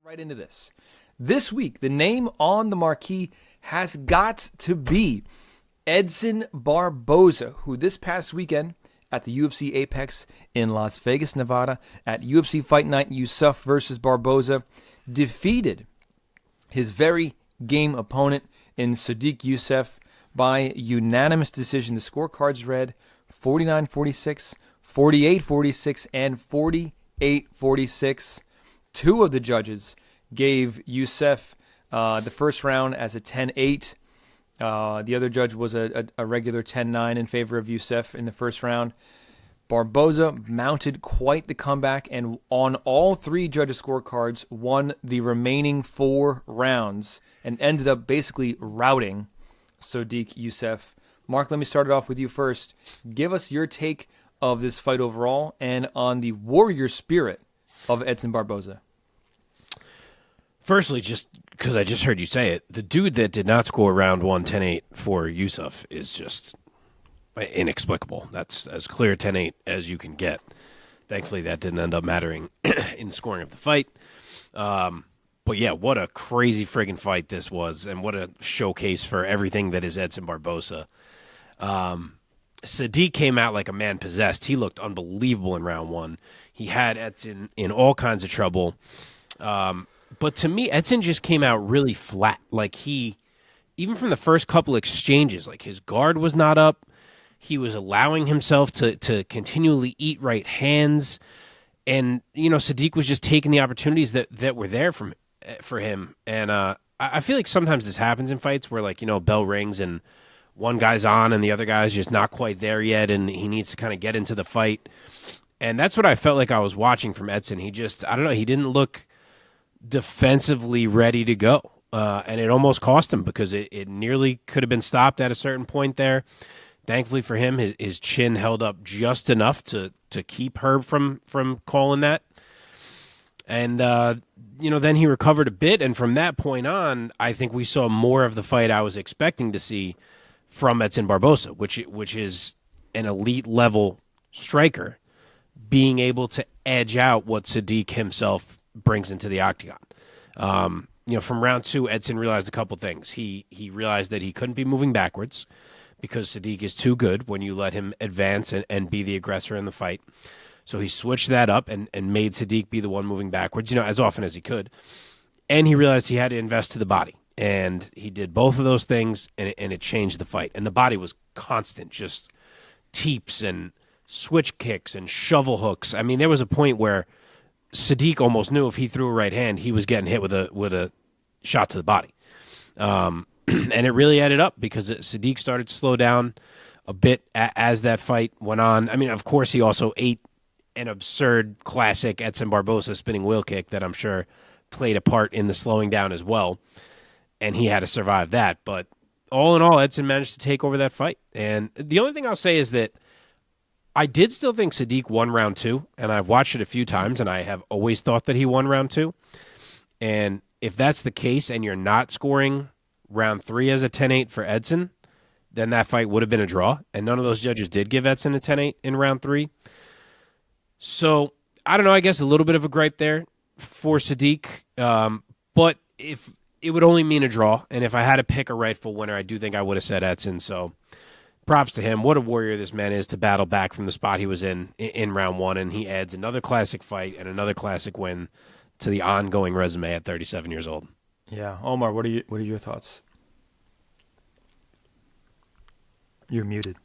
Right into this. This week, the name on the marquee has got to be Edson Barboza, who this past weekend at the UFC Apex in Las Vegas, Nevada, at UFC Fight Night Yusuff versus Barboza, defeated his very game opponent in Sodiq Yusuff by unanimous decision. The scorecards read 49-46, 48-46, and 48-46. Two of the judges gave Yusuff the first round as a 10-8. The other judge was a regular 10-9 in favor of Yusuff in the first round. Barboza mounted quite the comeback and on all three judges' scorecards won the remaining 4 rounds and ended up basically routing Sodiq Yusuff. Mark, let me start it off with you first. Give us your take of this fight overall and on the warrior spirit of Edson Barboza. Firstly, just because I just heard you say it, the dude that did not score round 1 10-8 for Yusuff is just inexplicable. That's as clear 10-8 as you can get. Thankfully, that didn't end up mattering in scoring of the fight. But yeah, what a crazy friggin' fight this was, and what a showcase for everything that is Edson Barboza. Sodiq came out like a man possessed. He looked unbelievable in round 1. He had Edson in all kinds of trouble. But to me, Edson just came out really flat. Like even from the first couple exchanges, like his guard was not up. He was allowing himself to continually eat right hands. And, Sodiq was just taking the opportunities that were there for him. And I feel like sometimes this happens in fights where, bell rings and one guy's on and the other guy's just not quite there yet and he needs to kind of get into the fight. And that's what I felt like I was watching from Edson. He just, I don't know, he didn't look defensively ready to go. And it almost cost him because it nearly could have been stopped at a certain point there. Thankfully for him, his chin held up just enough to keep Herb from calling that. And, then he recovered a bit. And from that point on, I think we saw more of the fight I was expecting to see from Edson Barboza, which is an elite level striker, being able to edge out what Sodiq himself brings into the octagon. From round 2, Edson realized a couple things. He realized that he couldn't be moving backwards because Sodiq is too good when you let him advance and be the aggressor in the fight. So he switched that up and made Sodiq be the one moving backwards, as often as he could. And he realized he had to invest to the body. And he did both of those things, and it changed the fight. And the body was constant, just teeps and switch kicks and shovel hooks. I mean, there was a point where Sodiq almost knew if he threw a right hand, he was getting hit with a shot to the body. And it really added up because Sodiq started to slow down a bit as that fight went on. I mean, of course, he also ate an absurd classic Edson Barboza spinning wheel kick that I'm sure played a part in the slowing down as well. And he had to survive that. But all in all, Edson managed to take over that fight. And the only thing I'll say is that I did still think Sodiq won round 2, and I've watched it a few times, and I have always thought that he won round 2. And if that's the case and you're not scoring round 3 as a 10-8 for Edson, then that fight would have been a draw. And none of those judges did give Edson a 10-8 in round 3. So, I don't know, I guess a little bit of a gripe there for Sodiq. But if it would only mean a draw, and if I had to pick a rightful winner, I do think I would have said Edson. So, props to him. What a warrior this man is to battle back from the spot he was in round 1, and he adds another classic fight and another classic win to the ongoing resume at 37 years old. Yeah, Omar, what are your thoughts? You're muted.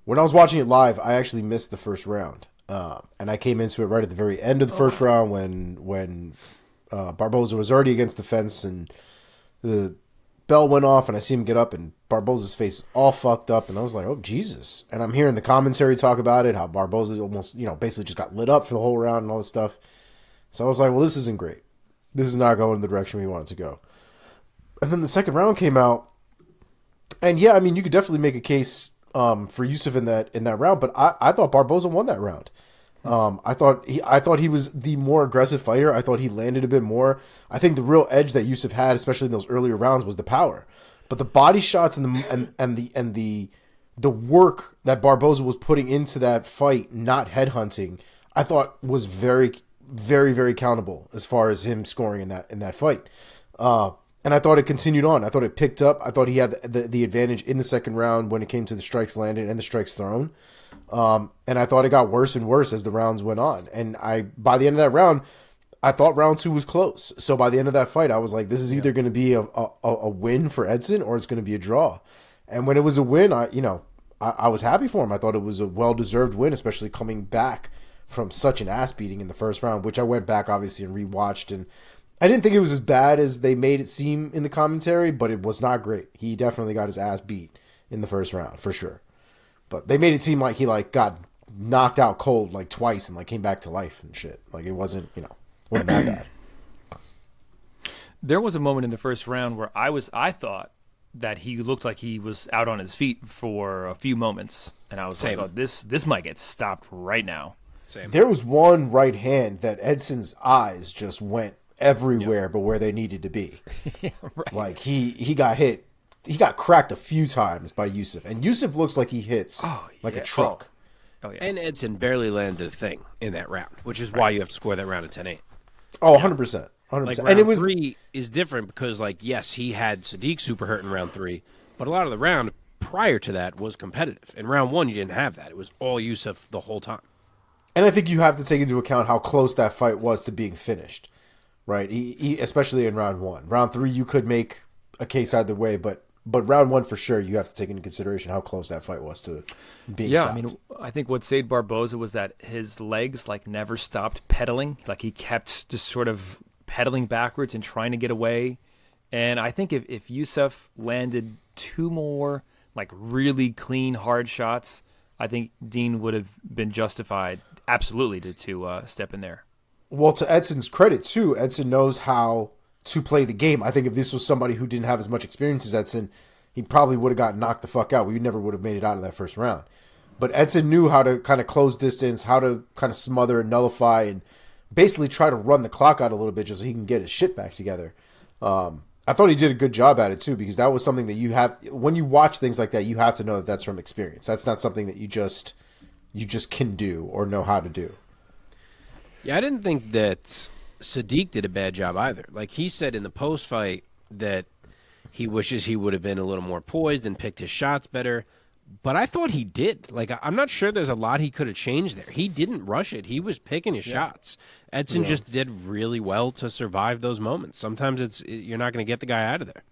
When I was watching it live, I actually missed the first round, and I came into it right at the very end of the first round when Barboza was already against the fence and the bell went off, and I see him get up, and Barboza's face all fucked up, and I was like, oh, Jesus. And I'm hearing the commentary talk about it, how Barboza almost, basically just got lit up for the whole round and all this stuff. So I was like, well, this isn't great. This is not going in the direction we want it to go. And then the second round came out, and yeah, I mean, you could definitely make a case for Yusuff in that round, but I thought Barboza won that round. I thought he was the more aggressive fighter. I thought he landed a bit more. I think the real edge that Yusuff had, especially in those earlier rounds, was the power. But the body shots and the work that Barboza was putting into that fight, not headhunting, I thought was very very, very countable as far as him scoring in that fight. And I thought it continued on. I thought it picked up. I thought he had the advantage in the second round when it came to the strikes landed and the strikes thrown. And I thought it got worse and worse as the rounds went on. And by the end of that round, I thought round 2 was close. So by the end of that fight, I was like, this is either going to be a win for Edson or it's going to be a draw. And when it was a win, I was happy for him. I thought it was a well-deserved win, especially coming back from such an ass beating in the first round, which I went back obviously and rewatched, and I didn't think it was as bad as they made it seem in the commentary, but it was not great. He definitely got his ass beat in the first round for sure. But they made it seem like he got knocked out cold twice and came back to life and shit. It wasn't that bad. There was a moment in the first round where I thought that he looked like he was out on his feet for a few moments, and I was like, "Oh, this might get stopped right now." Same. There was one right hand that Edson's eyes just went everywhere but where they needed to be. Yeah, right. He got hit. He got cracked a few times by Yusuff. And Yusuff looks like he hits a truck. Oh, yeah. And Edson barely landed a thing in that round, which is why you have to score that round at 10-8. Oh, 100%. 100%. Like, and round it was 3 is different because, yes, he had Sodiq super hurt in round 3, but a lot of the round prior to that was competitive. In round 1, you didn't have that. It was all Yusuff the whole time. And I think you have to take into account how close that fight was to being finished, right? Especially in round 1. Round 3, you could make a case either way, but round 1 for sure, you have to take into consideration how close that fight was to being stopped. I mean, I think what saved Barboza was that his legs never stopped pedaling. He kept just sort of pedaling backwards and trying to get away. And I think if Yusuff landed 2 more really clean, hard shots, I think Dean would have been justified absolutely to step in there. Well, to Edson's credit, too, Edson knows how to play the game. I think if this was somebody who didn't have as much experience as Edson, he probably would have gotten knocked the fuck out. We never would have made it out of that first round. But Edson knew how to kind of close distance, how to kind of smother and nullify and basically try to run the clock out a little bit just so he can get his shit back together. I thought he did a good job at it, too, because that was something that you have – when you watch things like that, you have to know that that's from experience. That's not something that you just can do or know how to do. Yeah, I didn't think that Sodiq did a bad job either. He said in the post-fight that he wishes he would have been a little more poised and picked his shots better. But I thought he did. I'm not sure there's a lot he could have changed there. He didn't rush it. He was picking his shots. Edson just did really well to survive those moments. Sometimes you're not going to get the guy out of there.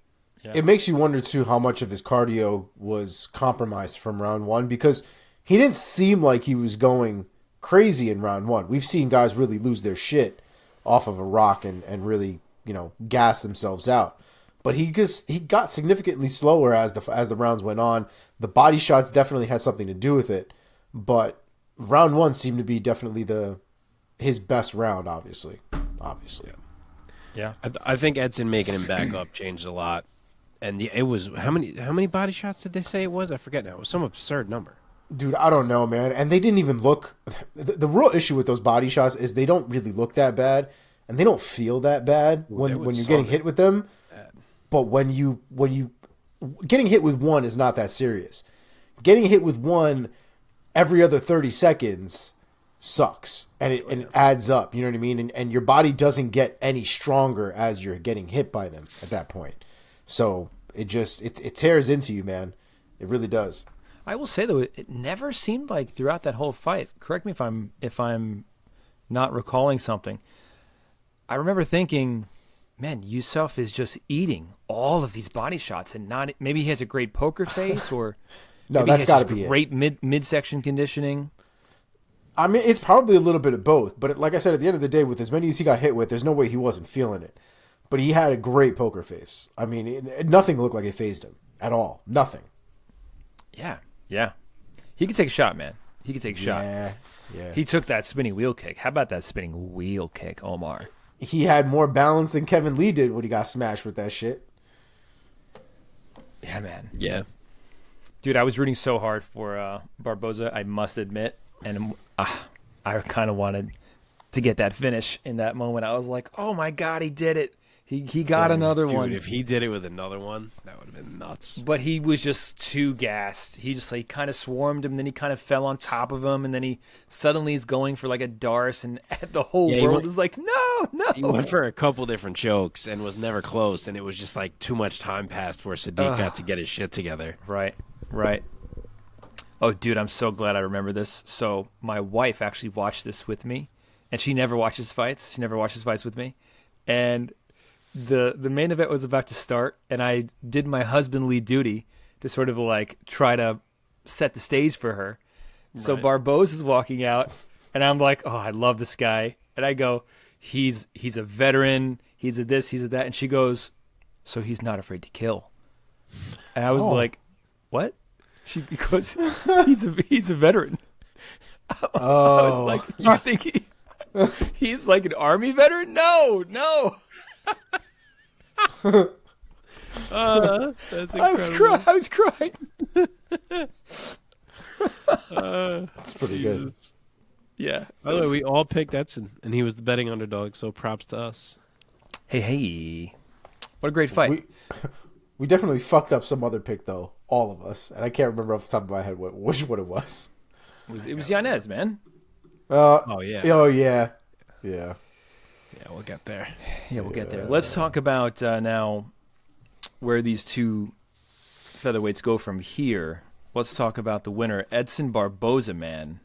Yeah. It makes you wonder, too, how much of his cardio was compromised from round 1 because he didn't seem like he was going crazy in round 1. We've seen guys really lose their shit off of a rock and really, gas themselves out. But he got significantly slower as the rounds went on. The body shots definitely had something to do with it, but round 1 seemed to be definitely his best round. Obviously. Yeah. I think Edson making him back up changed a lot, and it was how many body shots did they say it was? I forget now. It was some absurd number. Dude, I don't know, man. And they didn't even look. The real issue with those body shots is they don't really look that bad, and they don't feel that bad when you're getting hit with them. But when you getting hit with one is not that serious. Getting hit with one every other 30 seconds sucks, and it adds up. You know what I mean? And your body doesn't get any stronger as you're getting hit by them at that point. So it tears into you, man. It really does. I will say though, it never seemed like throughout that whole fight. Correct me if I'm not recalling something. I remember thinking, man, Yusuff is just eating all of these body shots, and not maybe he has a great poker face, or no, maybe that's got to be great midsection conditioning. I mean, it's probably a little bit of both, but like I said, at the end of the day, with as many as he got hit with, there's no way he wasn't feeling it. But he had a great poker face. I mean, nothing looked like it fazed him at all. Nothing. Yeah. He could take a shot, man. He could take a shot. Yeah. He took that spinning wheel kick. How about that spinning wheel kick, Omar? He had more balance than Kevin Lee did when he got smashed with that shit. Yeah, man. Yeah. Dude, I was rooting so hard for Barboza, I must admit. And I kind of wanted to get that finish in that moment. I was like, oh, my God, he did it. He got another Dude, one. if he did it with another one, that would have been nuts. But he was just too gassed. He just like kind of swarmed him, then he kind of fell on top of him, and then he suddenly is going for like a Darce, and the whole world is like, no. He went for a couple different chokes and was never close, and it was just like too much time passed where Sodiq got to get his shit together. Right. Oh, dude, I'm so glad I remember this. So my wife actually watched this with me, and she never watches fights. She never watches fights with me, and the main event was about to start, and I did my husbandly duty to sort of like try to set the stage for her. So Barboza is walking out, and I'm like, oh, I love this guy. And I go, he's a veteran, he's a this, he's a that. And she goes, so he's not afraid to kill. And I was like, what? She goes, he's a veteran. I was like, you think he's like an army veteran? No. That's incredible. I was crying. It's pretty good. Yeah. By the way, we all picked Edson, and he was the betting underdog, so props to us. Hey. What a great fight. We definitely fucked up some other pick, though. All of us. And I can't remember off the top of my head which one it was. It was Yanez, man. Oh, yeah. Oh, yeah. Yeah. Yeah, we'll get there. Yeah, we'll get there. Let's talk about now where these two featherweights go from here. Let's talk about the winner, Edson Barboza, man.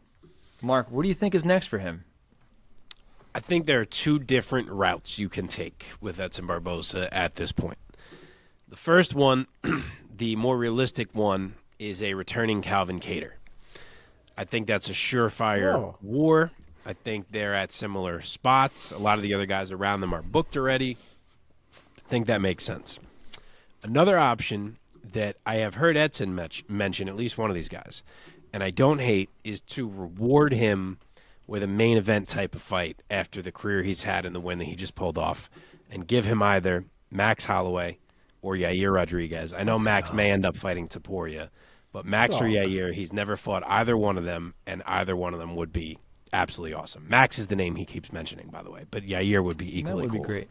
Mark, what do you think is next for him? I think there are two different routes you can take with Edson Barboza at this point. The first one, the more realistic one, is a returning Calvin Kattar. I think that's a surefire war. I think they're at similar spots. A lot of the other guys around them are booked already. I think that makes sense. Another option that I have heard Edson mention, at least one of these guys, and I don't hate, is to reward him with a main event type of fight after the career he's had and the win that he just pulled off, and give him either Max Holloway or Yair Rodriguez. I know Max may end up fighting Taporia, but Max or Yair, he's never fought either one of them, and either one of them would be absolutely awesome. Max is the name he keeps mentioning, by the way, but Yair would be equally cool. That would be great.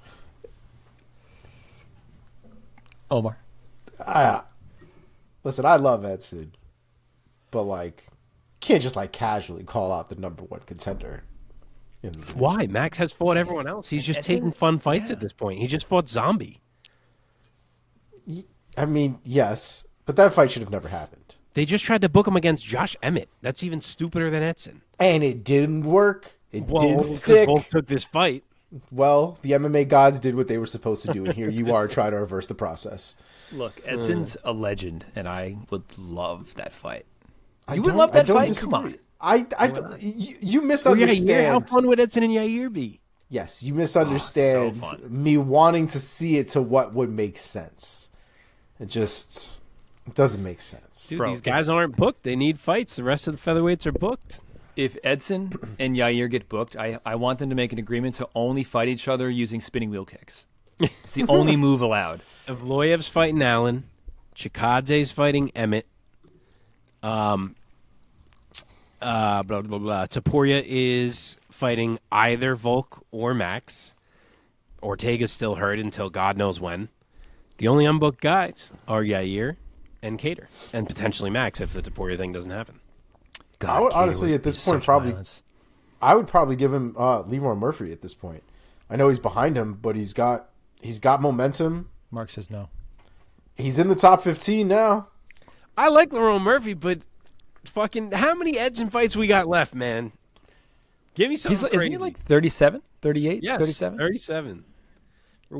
Omar. Listen, I love Edson, but like, can't just like casually call out the number one contender. Why? Max has fought everyone else. He's just taking fun fights at this point. He just fought Zombie. I mean, yes, but that fight should have never happened. They just tried to book him against Josh Emmett. That's even stupider than Edson. And it didn't work. It didn't stick. Both took this fight. Well, the MMA gods did what they were supposed to do, and here you are trying to reverse the process. Look, Edson's a legend, and I would love that fight. You would love that fight? Disagree. Come on. You misunderstand. Yair, how fun would Edson and Yair be? Yes, you misunderstand so fun. me wanting to see it to what would make sense. It doesn't make sense. Dude, these guys aren't booked. They need fights. The rest of the featherweights are booked. If Edson and Yair get booked, I want them to make an agreement to only fight each other using spinning wheel kicks. It's the only move allowed. Evloyev's fighting Allen. Chikadze's fighting Emmett. Blah, blah, blah. Taporia is fighting either Volk or Max. Ortega's still hurt until God knows when. The only unbooked guys are Yair and Kattar, and potentially Max if the Taporia thing doesn't happen. God, I would honestly, at this point, I would probably give him Leroy Murphy at this point. I know he's behind him, but he's got momentum. Mark says no. He's in the top 15 now. I like Leroy Murphy, but fucking how many Edson fights we got left, man? Give me something crazy. Isn't he like 37, 38, yes, 37? 37.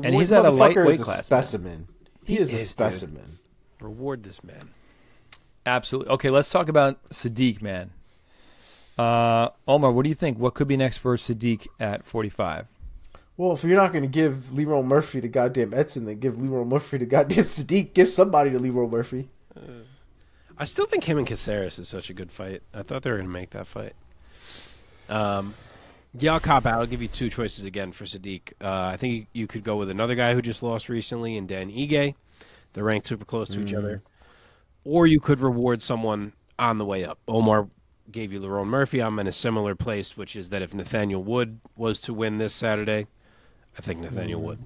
And he's at a lightweight class. Specimen. He is a specimen. Dude. Reward this man. Absolutely. Okay, let's talk about Sodiq, man. Omar, what do you think? What could be next for Sodiq at 45? Well, if you're not going to give Leroy Murphy to goddamn Edson, then give Leroy Murphy to goddamn Sodiq. Give somebody to Leroy Murphy. I still think him and Caceres is such a good fight. I thought they were going to make that fight. Yeah, I'll cop out. I'll give you two choices again for Sodiq. I think you could go with another guy who just lost recently and Dan Ige. They're ranked super close to each other. Or you could reward someone on the way up. Omar gave you Leroy Murphy. I'm in a similar place, which is that if Nathaniel Wood was to win this Saturday, I think Nathaniel would.